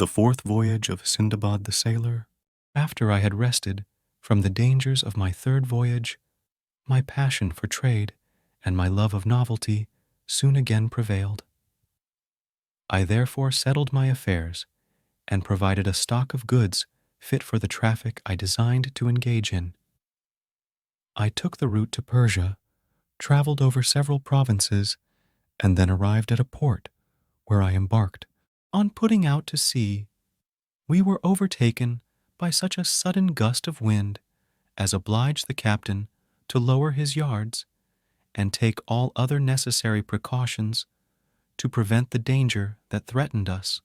The fourth voyage of Sindbad the sailor. After I had rested from the dangers of my third voyage, my passion for trade and my love of novelty soon again prevailed. I therefore settled my affairs and provided a stock of goods fit for the traffic I designed to engage in. I took the route to Persia, traveled over several provinces, and then arrived at a port where I embarked. On putting out to sea, we were overtaken by such a sudden gust of wind as obliged the captain to lower his yards and take all other necessary precautions to prevent the danger that threatened us.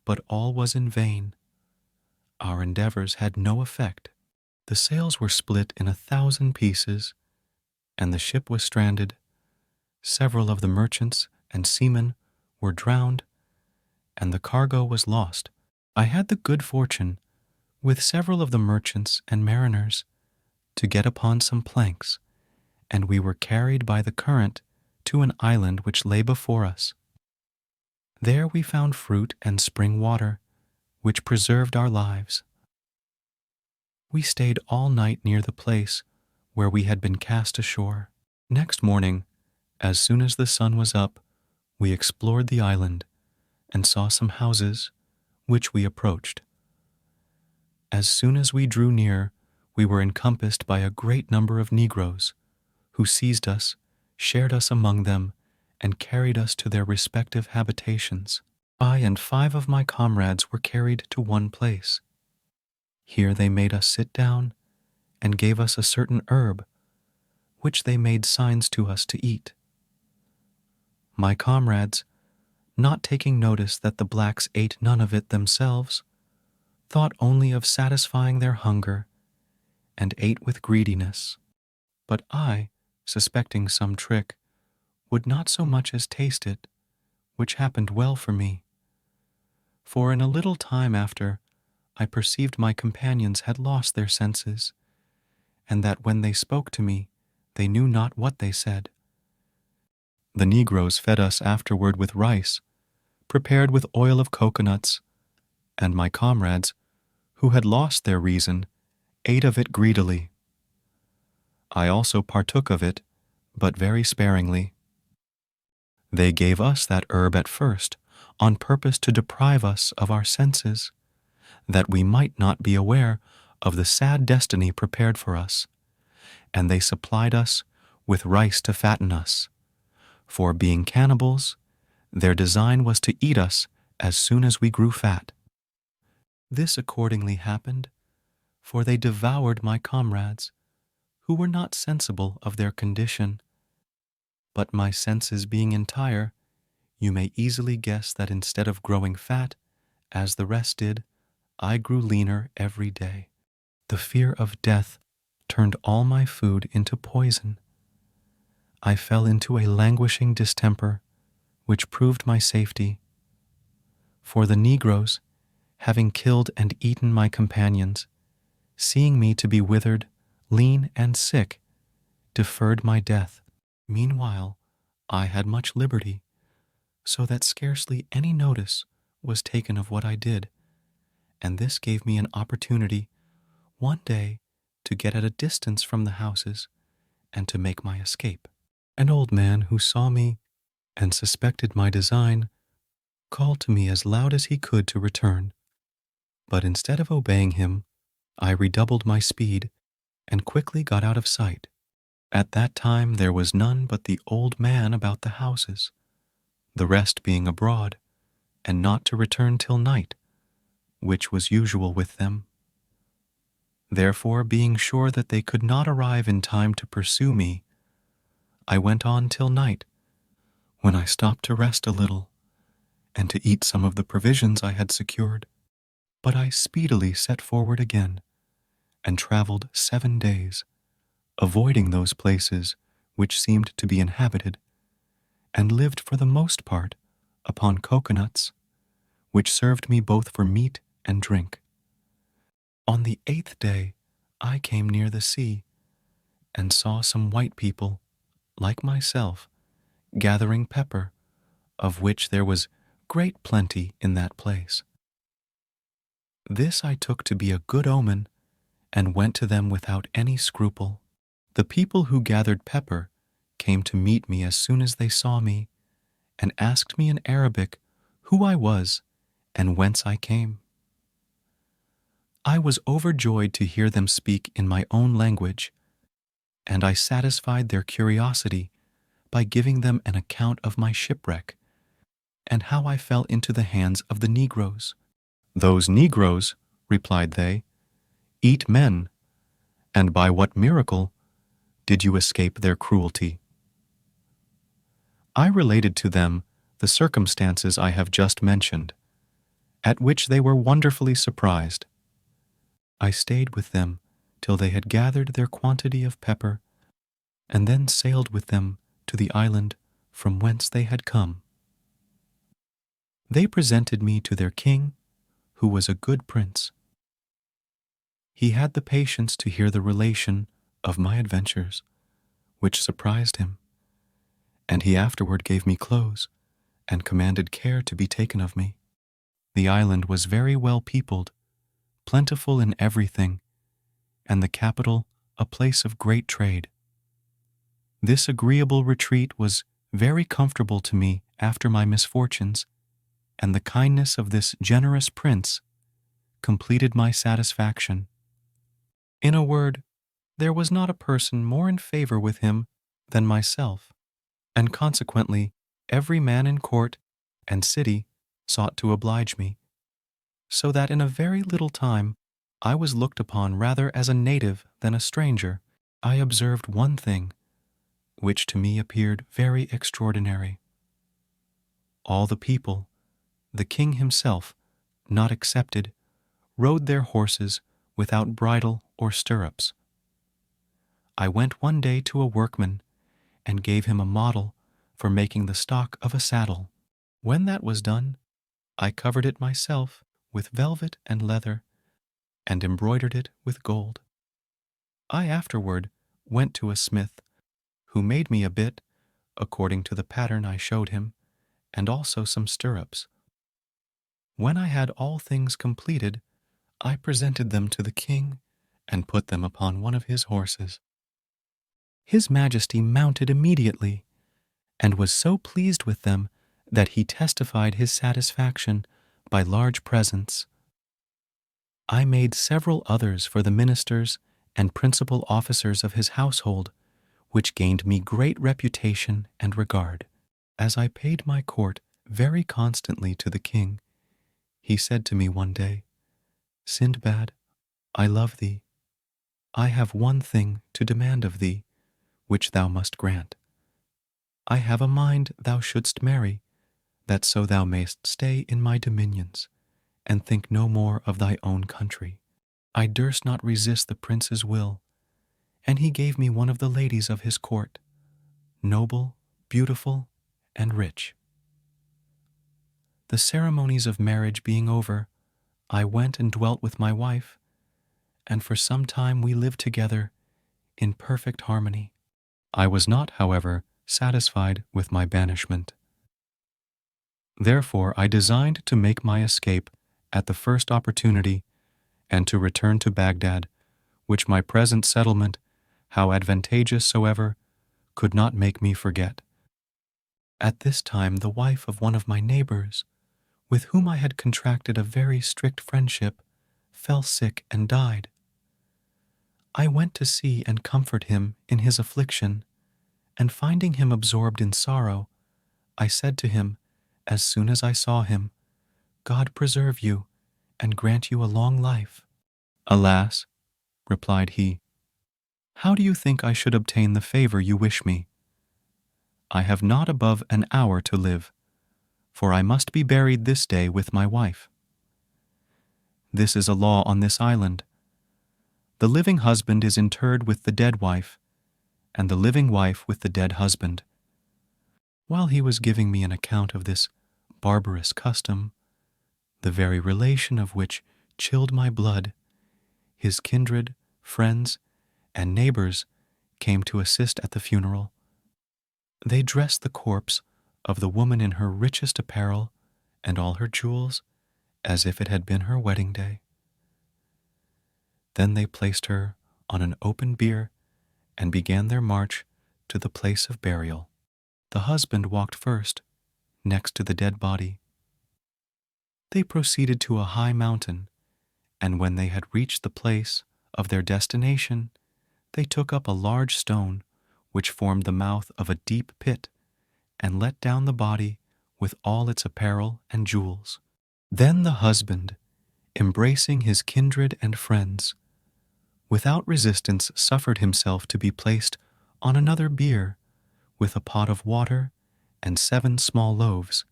But all was in vain. Our endeavors had no effect. The sails were split in 1,000 pieces, and the ship was stranded. Several of the merchants and seamen were drowned, and the cargo was lost. I had the good fortune, with several of the merchants and mariners, to get upon some planks, and we were carried by the current to an island which lay before us. There we found fruit and spring water, which preserved our lives. We stayed all night near the place where we had been cast ashore. Next morning, as soon as the sun was up, we explored the island and saw some houses, which we approached. As soon as we drew near, we were encompassed by a great number of Negroes, who seized us, shared us among them, and carried us to their respective habitations. I and 5 of my comrades were carried to one place. Here they made us sit down and gave us a certain herb, which they made signs to us to eat. My comrades, not taking notice that the blacks ate none of it themselves, thought only of satisfying their hunger and ate with greediness. But I, suspecting some trick, would not so much as taste it, which happened well for me. For in a little time after, I perceived my companions had lost their senses, and that when they spoke to me, they knew not what they said. The Negroes fed us afterward with rice, prepared with oil of coconuts, and my comrades, who had lost their reason, ate of it greedily. I also partook of it, but very sparingly. They gave us that herb at first, on purpose to deprive us of our senses, that we might not be aware of the sad destiny prepared for us, and they supplied us with rice to fatten us, for being cannibals, their design was to eat us as soon as we grew fat. This accordingly happened, for they devoured my comrades, who were not sensible of their condition. But my senses being entire, you may easily guess that instead of growing fat, as the rest did, I grew leaner every day. The fear of death turned all my food into poison. I fell into a languishing distemper, which proved my safety. For the Negroes, having killed and eaten my companions, seeing me to be withered, lean, and sick, deferred my death. Meanwhile, I had much liberty, so that scarcely any notice was taken of what I did, and this gave me an opportunity one day to get at a distance from the houses and to make my escape. An old man who saw me and suspected my design called to me as loud as he could to return, but instead of obeying him, I redoubled my speed and quickly got out of sight. At that time there was none but the old man about the houses, the rest being abroad, and not to return till night, which was usual with them. Therefore, being sure that they could not arrive in time to pursue me, I went on till night, when I stopped to rest a little, and to eat some of the provisions I had secured. But I speedily set forward again, and traveled 7 days, avoiding those places which seemed to be inhabited, and lived for the most part upon coconuts, which served me both for meat and drink. On the 8th day I came near the sea, and saw some white people, like myself, gathering pepper, of which there was great plenty in that place. This I took to be a good omen, and went to them without any scruple. The people who gathered pepper came to meet me as soon as they saw me, and asked me in Arabic who I was and whence I came. I was overjoyed to hear them speak in my own language, and I satisfied their curiosity by giving them an account of my shipwreck and how I fell into the hands of the Negroes. "Those Negroes," replied they, "eat men, and by what miracle did you escape their cruelty?" I related to them the circumstances I have just mentioned, at which they were wonderfully surprised. I stayed with them till they had gathered their quantity of pepper, and then sailed with them to the island from whence they had come. They presented me to their king, who was a good prince. He had the patience to hear the relation of my adventures, which surprised him, and he afterward gave me clothes and commanded care to be taken of me. The island was very well peopled, plentiful in everything, and the capital a place of great trade. This agreeable retreat was very comfortable to me after my misfortunes, and the kindness of this generous prince completed my satisfaction. In a word, there was not a person more in favor with him than myself, and consequently every man in court and city sought to oblige me, so that in a very little time I was looked upon rather as a native than a stranger. I observed one thing, which to me appeared very extraordinary. All the people, the king himself not excepted, rode their horses without bridle or stirrups. I went one day to a workman and gave him a model for making the stock of a saddle. When that was done, I covered it myself with velvet and leather, and embroidered it with gold. I afterward went to a smith, who made me a bit according to the pattern I showed him, and also some stirrups. When I had all things completed, I presented them to the king and put them upon one of his horses. His Majesty mounted immediately, and was so pleased with them that he testified his satisfaction by large presents. I made several others for the ministers and principal officers of his household, which gained me great reputation and regard. As I paid my court very constantly to the king, he said to me one day, "Sindbad, I love thee. I have one thing to demand of thee, which thou must grant. I have a mind thou shouldst marry, that so thou mayst stay in my dominions, and think no more of thy own country." I durst not resist the prince's will, and he gave me one of the ladies of his court, noble, beautiful, and rich. The ceremonies of marriage being over, I went and dwelt with my wife, and for some time we lived together in perfect harmony. I was not, however, satisfied with my banishment. Therefore I designed to make my escape at the first opportunity, and to return to Baghdad, which my present settlement, how advantageous soever, could not make me forget. At this time the wife of one of my neighbors, with whom I had contracted a very strict friendship, fell sick and died. I went to see and comfort him in his affliction, and finding him absorbed in sorrow, I said to him, as soon as I saw him, "God preserve you, and grant you a long life." "Alas," replied he, "how do you think I should obtain the favor you wish me? I have not above an hour to live, for I must be buried this day with my wife. This is a law on this island. The living husband is interred with the dead wife, and the living wife with the dead husband." While he was giving me an account of this barbarous custom, the very relation of which chilled my blood, his kindred, friends, and neighbors came to assist at the funeral. They dressed the corpse of the woman in her richest apparel and all her jewels as if it had been her wedding day. Then they placed her on an open bier and began their march to the place of burial. The husband walked first, next to the dead body. They proceeded to a high mountain, and when they had reached the place of their destination, they took up a large stone which formed the mouth of a deep pit and let down the body with all its apparel and jewels. Then the husband, embracing his kindred and friends, without resistance suffered himself to be placed on another bier with a pot of water and 7 small loaves,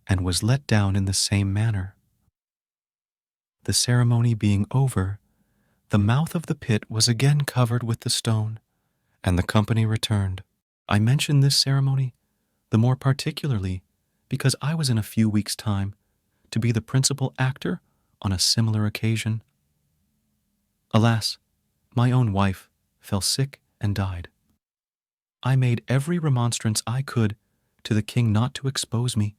and was let down in the same manner. The ceremony being over, the mouth of the pit was again covered with the stone, and the company returned. I mention this ceremony the more particularly because I was in a few weeks' time to be the principal actor on a similar occasion. Alas, my own wife fell sick and died. I made every remonstrance I could to the king not to expose me,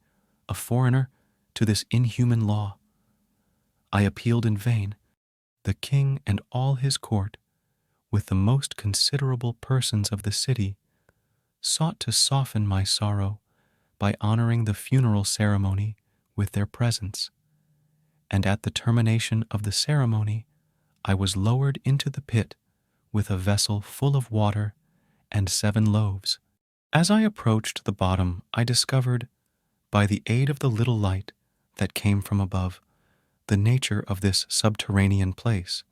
a foreigner, to this inhuman law. I appealed in vain. The king and all his court, with the most considerable persons of the city, sought to soften my sorrow by honoring the funeral ceremony with their presence. And at the termination of the ceremony, I was lowered into the pit with a vessel full of water and 7 loaves. As I approached the bottom, I discovered, by the aid of the little light that came from above, the nature of this subterranean place.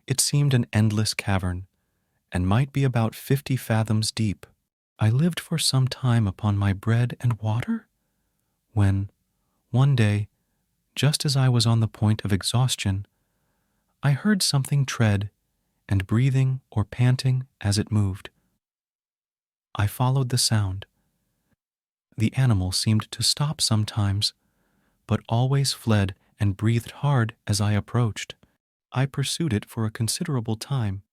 It seemed an endless cavern, and might be about 50 fathoms deep. I lived for some time upon my bread and water, when, one day, just as I was on the point of exhaustion, I heard something tread and breathing or panting as it moved. I followed the sound. The animal seemed to stop sometimes, but always fled and breathed hard as I approached. I pursued it for a considerable time,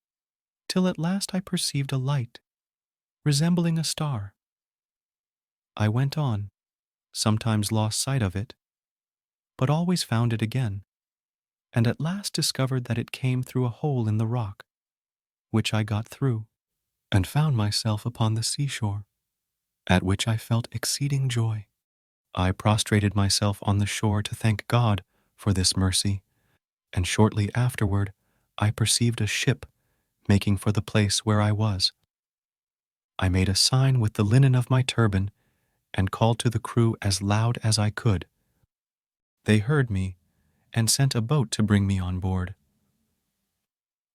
till at last I perceived a light, resembling a star. I went on, sometimes lost sight of it, but always found it again, and at last discovered that it came through a hole in the rock, which I got through, and found myself upon the seashore, at which I felt exceeding joy. I prostrated myself on the shore to thank God for this mercy, and shortly afterward I perceived a ship making for the place where I was. I made a sign with the linen of my turban and called to the crew as loud as I could. They heard me and sent a boat to bring me on board.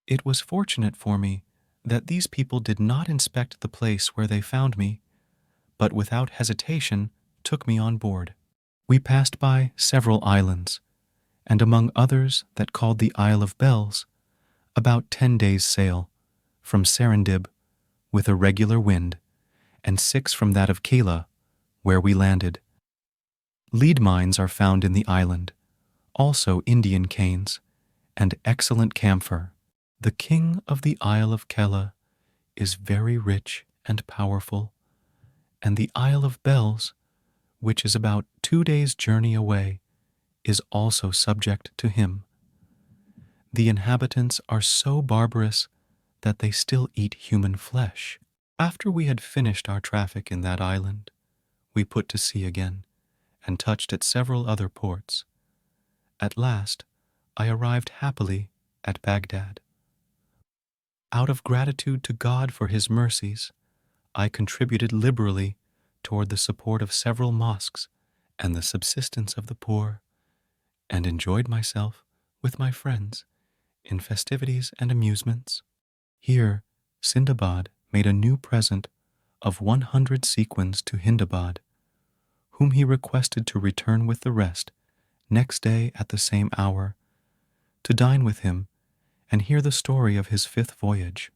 It was fortunate for me that these people did not inspect the place where they found me, but without hesitation took me on board. We passed by several islands, and among others that called the Isle of Bells, about 10 days' sail, from Sindbad, with a regular wind, and 6 from that of Kela, where we landed. Lead mines are found in the island, also Indian canes, and excellent camphor. The king of the Isle of Kela is very rich and powerful, and the Isle of Bells, which is about 2 days' journey away, is also subject to him. The inhabitants are so barbarous that they still eat human flesh. After we had finished our traffic in that island, we put to sea again, and touched at several other ports. At last, I arrived happily at Baghdad. Out of gratitude to God for his mercies, I contributed liberally toward the support of several mosques and the subsistence of the poor, and enjoyed myself with my friends in festivities and amusements. Here, Sindbad made a new present of 100 sequins to Hindbad, whom he requested to return with the rest next day at the same hour, to dine with him and hear the story of his 5th voyage.